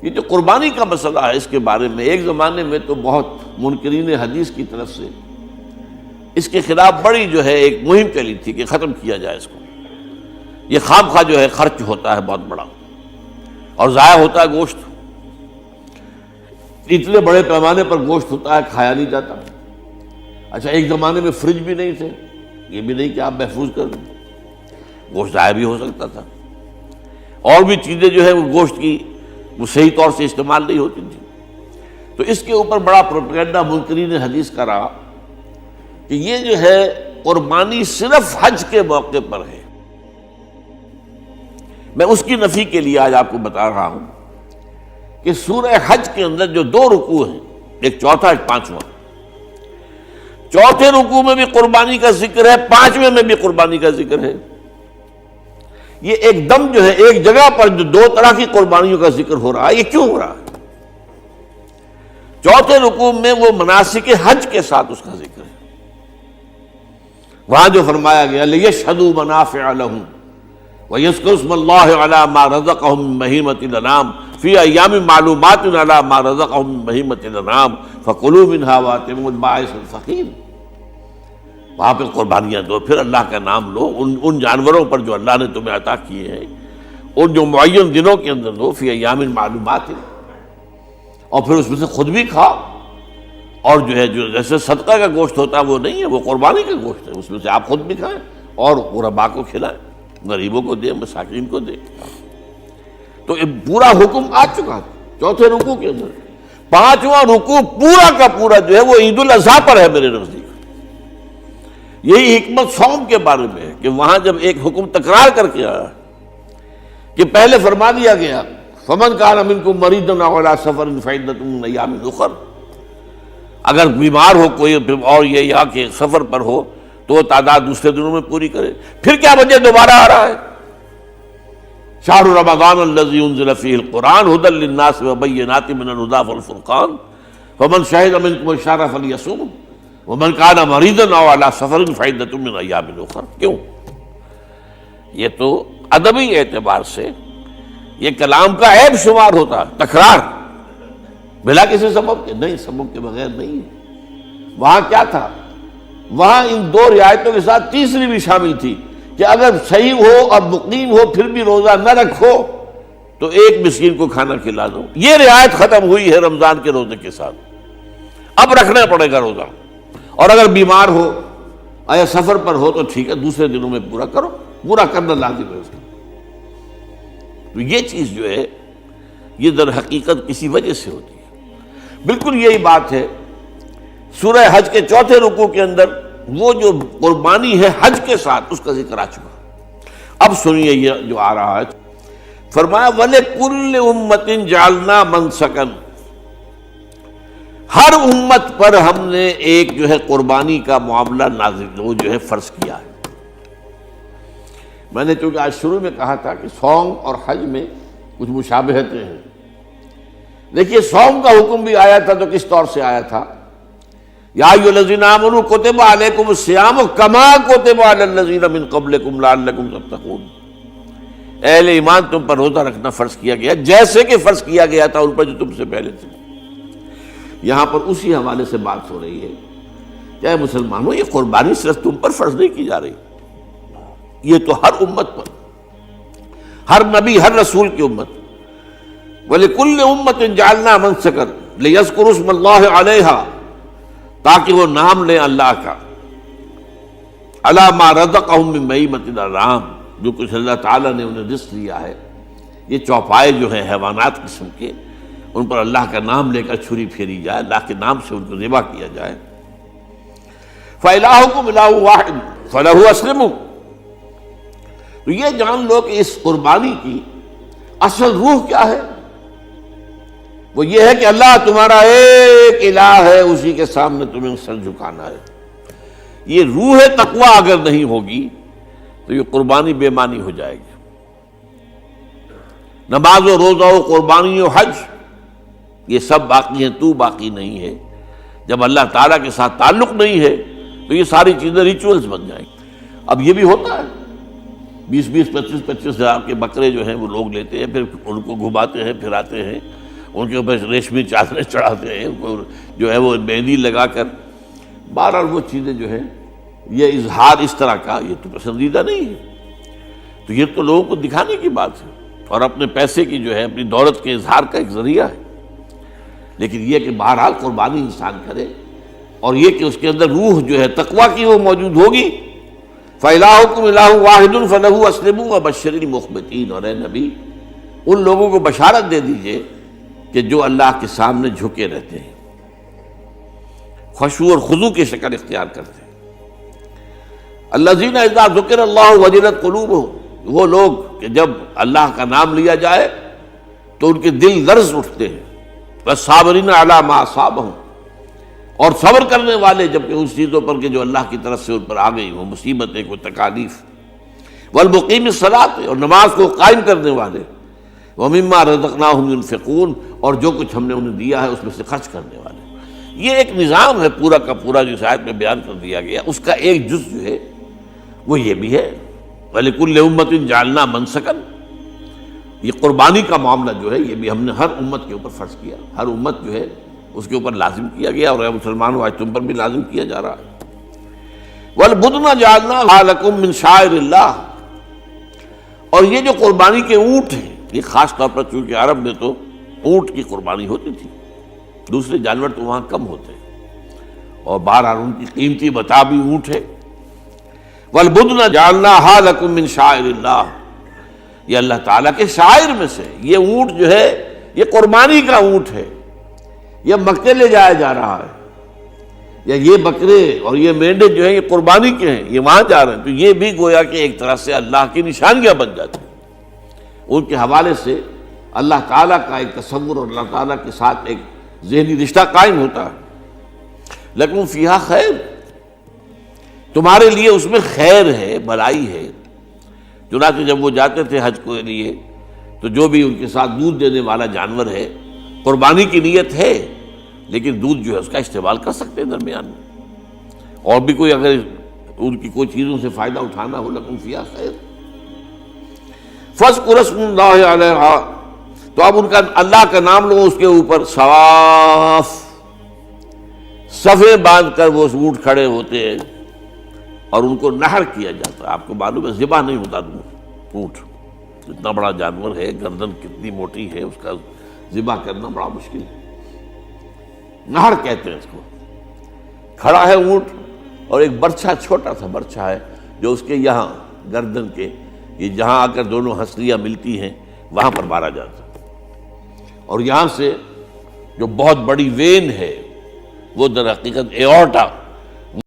یہ جو قربانی کا مسئلہ ہے، اس کے بارے میں ایک زمانے میں تو بہت منکرین حدیث کی طرف سے اس کے خلاف بڑی جو ہے ایک مہم چلی تھی کہ ختم کیا جائے اس کو، یہ خام خواہ جو ہے خرچ ہوتا ہے بہت بڑا اور ضائع ہوتا ہے گوشت، اتنے بڑے پیمانے پر گوشت ہوتا ہے کھایا نہیں جاتا۔ اچھا، ایک زمانے میں فریج بھی نہیں تھے، یہ بھی نہیں کہ آپ محفوظ کر دیں، گوشت ضائع بھی ہو سکتا تھا، اور بھی چیزیں جو ہے وہ گوشت کی وہ صحیح طور سے استعمال نہیں ہوتی تھی۔ تو اس کے اوپر بڑا پروپیگنڈا منکرین حدیث کا رہا کہ یہ جو ہے قربانی صرف حج کے موقع پر ہے۔ میں اس کی نفی کے لیے آج آپ کو بتا رہا ہوں کہ سورہ حج کے اندر جو دو رکوع ہیں، ایک چوتھا ایک پانچواں، چوتھے رکوع میں بھی قربانی کا ذکر ہے، پانچویں میں بھی قربانی کا ذکر ہے۔ یہ ایک دم جو ہے ایک جگہ پر جو دو طرح کی قربانیوں کا ذکر ہو رہا ہے، یہ کیوں ہو رہا ہے؟ چوتھے رکوع میں وہ مناسک حج کے ساتھ اس کا ذکر ہے، وہاں جو فرمایا گیا لِيَشْهَدُوا مَنَافِعَ لَهُمْ وَيَذْكُرُوا اسْمَ اللَّهِ عَلَى مَا رَزَقَهُم مِّن بَهِيمَةِ الْأَنْعَامِ فِي أَيَّامٍ مَّعْلُومَاتٍ عَلَى مَا رَزَقَهُم مِّن بَهِيمَةِ الْأَنْعَامِ فَكُلُوا مِنْهَا وَأَطْعِمُوا الْبَائِسَ الْفَقِيرَ۔ وہاں پہ قربانیاں دو، پھر اللہ کا نام لو ان جانوروں پر جو اللہ نے تمہیں عطا کیے ہیں، ان جو معین دنوں کے اندر دو، فی ایام معلومات، اور پھر اس میں سے خود بھی کھاؤ، اور جو ہے جو جیسے صدقہ کا گوشت ہوتا ہے وہ نہیں ہے، وہ قربانی کا گوشت ہے، اس میں سے آپ خود بھی کھائیں اور غرباء کو کھلائیں، غریبوں کو دیں، مساکین کو دیں۔ تو یہ پورا حکم آ چکا ہے چوتھے رکوع کے اندر۔ پانچواں رکوع پورا کا پورا جو ہے وہ عید الاضحیٰ پر ہے میرے نزدیک۔ یہی حکمت صوم کے بارے میں ہے کہ وہاں جب ایک حکم تکرار کر کے آیا کہ پہلے فرما دیا گیا فَمَنْ كَانَ مِنْكُمْ مَرِيضًا أَوْ عَلَىٰ سَفَرٍ فَعِدَّةٌ مِّنْ أَيَّامٍ أُخَرَ، اگر بیمار ہو کوئی اور یہ یا کہ سفر پر ہو تو وہ تعداد دوسرے دنوں میں پوری کرے۔ پھر کیا وجہ دوبارہ آ رہا ہے؟ شہر رمضان الذی انزل فیہ القرآن ھدی للناس وبینات من الھدی والفرقان فمن شہد منکم الشہر فلیصمہ ومن کان مریضا او علی سفر فعدۃ من ایام اخر۔ کیوں؟ یہ تو ادبی اعتبار سے یہ کلام کا عیب شمار ہوتا ہے، تکرار بلا کسی سبب کے، نہیں، سبب کے بغیر نہیں ہے۔ وہاں کیا تھا؟ وہاں ان دو رعایتوں کے ساتھ تیسری بھی شامل تھی کہ اگر صحیح ہو اور مقیم ہو پھر بھی روزہ نہ رکھو تو ایک مسکین کو کھانا کھلا دو۔ یہ رعایت ختم ہوئی ہے رمضان کے روزے کے ساتھ، اب رکھنا پڑے گا روزہ، اور اگر بیمار ہو یا سفر پر ہو تو ٹھیک ہے دوسرے دنوں میں پورا کرو، پورا کرنا لازم ہے اس کا۔ تو یہ چیز جو ہے یہ در حقیقت کسی وجہ سے ہوتی ہے۔ بالکل یہی بات ہے سورہ حج کے چوتھے رکوع کے اندر، وہ جو قربانی ہے حج کے ساتھ اس کا ذکر آ چکا۔ اب سنیے یہ جو آ رہا ہے، فرمایا وَلِكُلِّ أُمَّةٍ جَعَلْنَا مَنْسَكًا، ہر امت پر ہم نے ایک جو ہے قربانی کا معاملہ نازل وہ جو ہے فرض کیا ہے۔ میں نے چونکہ آج شروع میں کہا تھا کہ صوم اور حج میں کچھ مشابہتیں ہیں۔ دیکھیے صوم کا حکم بھی آیا تھا تو کس طور سے آیا تھا؟ یا ایھا الذین آمنوا کتب علیکم الصیام کما کتب علی الذین من قبلکم لعلکم تتقون، اہل ایمان تم پر روزہ رکھنا فرض کیا گیا جیسے کہ فرض کیا گیا تھا ان پر جو تم سے پہلے تھے۔ یہاں پر اسی حوالے سے بات ہو رہی ہے کہ اے مسلمانوں، یہ قربانی صرف تم پر فرض نہیں کی جا رہی، یہ تو ہر امت پر، ہر نبی ہر رسول کی امت۔ وَلِكُلِّ أُمَّةٍ جَعَلْنَا مَنْسَكًا لِيَذْكُرُوا اسْمَ اللَّهِ عَلَيْهَا، تاکہ وہ نام لیں اللہ کا، عَلَىٰ مَا رَزَقَهُم مِّن بَهِیمَةِ الْأَنْعَامِ، جو کچھ اللہ تعالیٰ نے انہیں رزق دیا ہے۔ یہ چوپائے جو ہیں حیوانات قسم کے، ان پر اللہ کا نام لے کر چھری پھیری جائے، اللہ کے نام سے ان کو ذبح کیا جائے۔ فَإِلَٰهُكُمْ إِلَٰهٌ وَاحِدٌ فَلَهُ أَسْلِمُوا۔ تو یہ جان لو کہ اس قربانی کی اصل روح کیا ہے؟ وہ یہ ہے کہ اللہ تمہارا ایک الہ ہے، اسی کے سامنے تمہیں سر جھکانا ہے۔ یہ روح تقوی اگر نہیں ہوگی تو یہ قربانی بے معنی ہو جائے گی۔ نماز و روزہ و قربانی و حج یہ سب باقی ہیں، تو باقی نہیں ہے۔ جب اللہ تعالیٰ کے ساتھ تعلق نہیں ہے تو یہ ساری چیزیں ریچولز بن جائیں گی۔ اب یہ بھی ہوتا ہے، 20-20, 25-25 ہزار کے بکرے جو ہیں وہ لوگ لیتے ہیں، پھر ان کو گھماتے ہیں، پھراتے ہیں، ان کے اوپر ریشمی چادریں چڑھاتے ہیں، ان کو جو ہے وہ مہندی لگا کر. بہرحال وہ چیزیں جو ہیں یہ اظہار اس طرح کا یہ تو پسندیدہ نہیں ہے. تو یہ تو لوگوں کو دکھانے کی بات ہے اور اپنے پیسے کی جو ہے اپنی دولت کے اظہار کا ایک ذریعہ ہے. لیکن یہ کہ بہرحال قربانی انسان کرے اور یہ کہ اس کے اندر روح جو ہے تقویٰ کی وہ موجود ہوگی. فَإِلَٰهُكُمْ إِلَٰهٌ وَاحِدٌ فَلَهُ أَسْلِمُوا وَبَشِّرِ الْمُخْبِتِينَ. اور اے نبی ان لوگوں کو بشارت دے دیجئے کہ جو اللہ کے سامنے جھکے رہتے ہیں، خشوع اور خضوع کی شکل اختیار کرتے ہیں. الَّذِينَ إِذَا ذُكِرَ اللَّهُ وَجِلَتْ قُلُوبُهُمْ، وہ لوگ کہ جب اللہ کا نام لیا جائے تو ان کے دل لرز اٹھتے ہیں. وَالصَّابِرِينَ عَلَىٰ مَا أَصَابَهُمْ، اور صبر کرنے والے جبکہ اس چیزوں پر کہ جو اللہ کی طرف سے ان پر آ گئی، وہ مصیبتیں، کوئی تکالیف. والمقیم الصلاۃ، اور نماز کو قائم کرنے والے. ومما رزقناہم ينفقون، اور جو کچھ ہم نے انہیں دیا ہے اس میں سے خرچ کرنے والے. یہ ایک نظام ہے پورا کا پورا جو اس آیت میں بیان کر دیا گیا. اس کا ایک جز جو ہے وہ یہ بھی ہے وَلِكُلِّ أُمَّةٍ جَعَلْنَا مَنسَكًا. یہ قربانی کا معاملہ جو ہے یہ بھی ہم نے ہر امت کے اوپر فرض کیا، ہر امت جو ہے اس کے اوپر لازم کیا گیا، اور اے مسلمانوں آج تم پر بھی لازم کیا جا رہا ہے. وَالْبُدْنَ جَعَلْنَاهَا لَكُم مِّن شَعَائِرِ اللَّهِ، اور یہ جو قربانی کے اونٹ ہیں، یہ خاص طور پر چونکہ عرب میں تو اونٹ کی قربانی ہوتی تھی، دوسرے جانور تو وہاں کم ہوتے ہیں، اور بہرحال ان کی قیمتی متاع بھی اونٹ ہے. وَالْبُدْنَ جَعَلْنَاهَا لَكُم مِّن شَعَائِرِ اللَّهِ، یہ اللہ تعالیٰ کے شاعر میں سے. یہ اونٹ جو ہے یہ قربانی کا اونٹ ہے، یہ مکے لے جایا جا رہا ہے، یا یہ بکرے اور یہ مینڈے جو ہیں یہ قربانی کے ہیں، یہ وہاں جا رہے ہیں. تو یہ بھی گویا کہ ایک طرح سے اللہ کی نشانیاں بن جاتی ہیں. ان کے حوالے سے اللہ تعالیٰ کا ایک تصور اور اللہ تعالیٰ کے ساتھ ایک ذہنی رشتہ قائم ہوتا ہے. لیکن فیہا خیر، تمہارے لیے اس میں خیر ہے، بھلائی ہے. چنانچہ جب وہ جاتے تھے حج کے لیے تو جو بھی ان کے ساتھ دودھ دینے والا جانور ہے، قربانی کی نیت ہے لیکن دودھ جو ہے اس کا استعمال کر سکتے ہیں درمیان میں، اور بھی کوئی اگر ان کی کوئی چیزوں سے فائدہ اٹھانا ہو. لکم فیہا خیر. فاذکروا اسم اللہ علیہا، تو اب ان کا اللہ کا نام لو اس کے اوپر. صواف، صفیں باندھ کر وہ اونٹ کھڑے ہوتے ہیں اور ان کو نحر کیا جاتا ہے. آپ کو معلوم ہے ذبح نہیں ہوتا اونٹ، اتنا بڑا جانور ہے، گردن کتنی موٹی ہے، اس کا ذبح کرنا بڑا مشکل ہے. نہر کہتے ہیں اس کو. کھڑا ہے اونٹ اور ایک برچھا، چھوٹا سا برچھا ہے جو اس کے یہاں گردن کے یہ جہاں آ کر دونوں ہنسلیاں ملتی ہیں وہاں پر مارا جاتا ہے. اور یہاں سے جو بہت بڑی وین ہے وہ در حقیقت ایورٹا